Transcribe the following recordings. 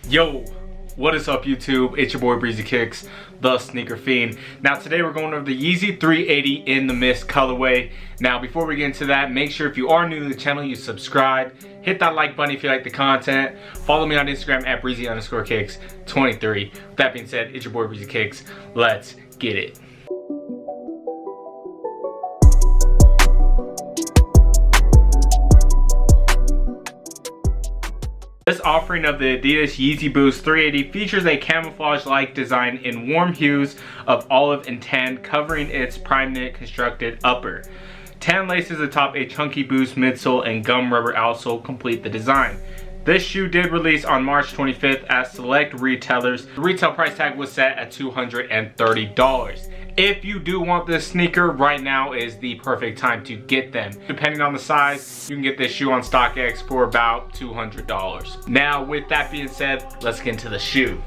Yo, what is up YouTube? It's your boy Breezy Kicks, the sneaker fiend. Now today we're going over the Yeezy 380 in the mist colorway. Now before we get into that, make sure if you are new to the channel, you subscribe. Hit that like button if you like the content. Follow me on Instagram at Breezy_Kicks23. With that being said, it's your boy Breezy Kicks. Let's get it. This offering of the Adidas Yeezy Boost 380 features a camouflage-like design in warm hues of olive and tan, covering its prime knit constructed upper. Tan laces atop a chunky Boost midsole and gum rubber outsole complete the design. This shoe did release on March 25th at select retailers. The retail price tag was set at $230. If you do want this sneaker, right now is the perfect time to get them. Depending on the size, you can get this shoe on StockX for about $200. Now, with that being said, let's get into the shoe.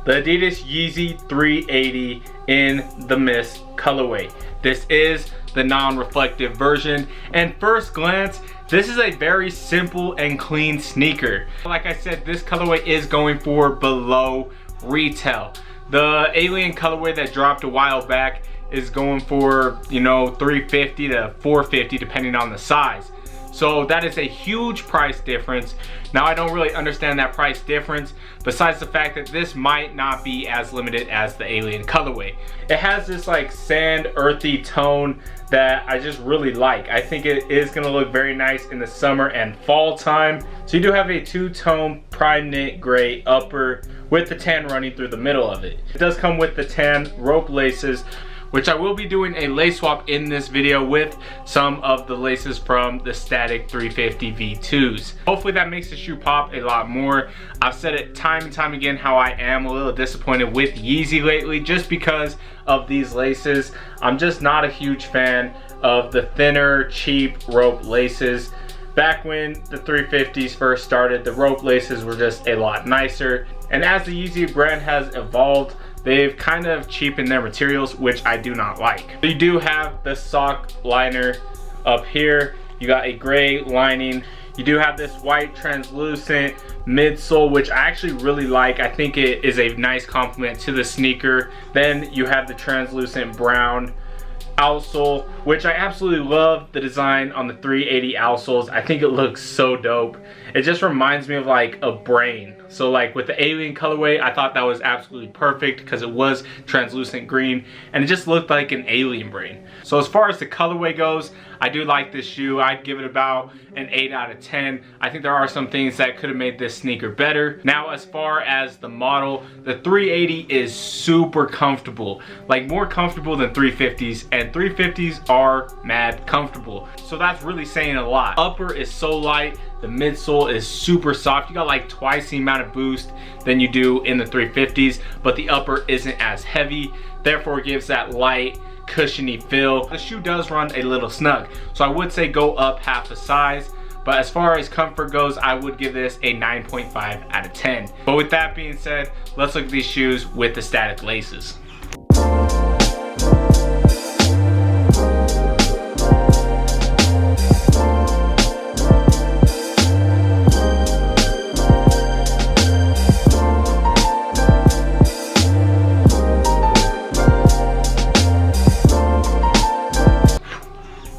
The Adidas Yeezy 380 in the mist colorway. This is the non-reflective version, and first glance, this is a very simple and clean sneaker. Like I said, this colorway is going for below retail. The alien colorway that dropped a while back is going for, you know, $350 to $450 depending on the size. So that is a huge price difference. Now I don't really understand that price difference, besides the fact that this might not be as limited as the alien colorway. It has this like sand earthy tone that I just really like. I think it is gonna look very nice in the summer and fall time. So you do have a two-tone prime knit gray upper with the tan running through the middle of it. It does come with the tan rope laces, which I will be doing a lace swap in this video with some of the laces from the Static 350 V2s. Hopefully that makes the shoe pop a lot more. I've said it time and time again how I am a little disappointed with Yeezy lately just because of these laces. I'm just not a huge fan of the thinner, cheap rope laces. Back when the 350s first started, the rope laces were just a lot nicer. And as the Yeezy brand has evolved, they've kind of cheapened their materials, which I do not like. You do have the sock liner up here. You got a gray lining. You do have this white translucent midsole, which I actually really like. I think it is a nice complement to the sneaker. Then you have the translucent brown outsole, which I absolutely love the design on the 380 outsoles. I think it looks so dope. It just reminds me of like a brain. So like with the alien colorway, I thought that was absolutely perfect because it was translucent green and it just looked like an alien brain. So as far as the colorway goes, I do like this shoe. I'd give it about an 8 out of 10. I think there are some things that could have made this sneaker better. Now as far as the model, the 380 is super comfortable, like more comfortable than 350s, and 350s are mad comfortable. So that's really saying a lot. Upper is so light, the midsole is super soft. You got like twice the amount of boost than you do in the 350s, but the upper isn't as heavy, therefore it gives that light, cushiony feel. The shoe does run a little snug, so I would say go up half the size. But as far as comfort goes, I would give this a 9.5 out of 10. But with that being said, let's look at these shoes with the static laces.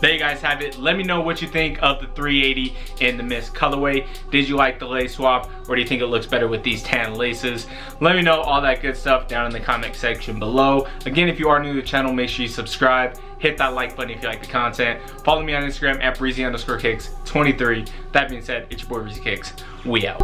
There you guys have it. Let me know what you think of the 380 in the mist colorway. Did you like the lace swap, or do you think it looks better with these tan laces? Let me know all that good stuff down in the comment section below. Again, if you are new to the channel, make sure you subscribe. Hit that like button if you like the content. Follow me on Instagram at Breezy_Kicks23. That being said, it's your boy Breezy Kicks. We out.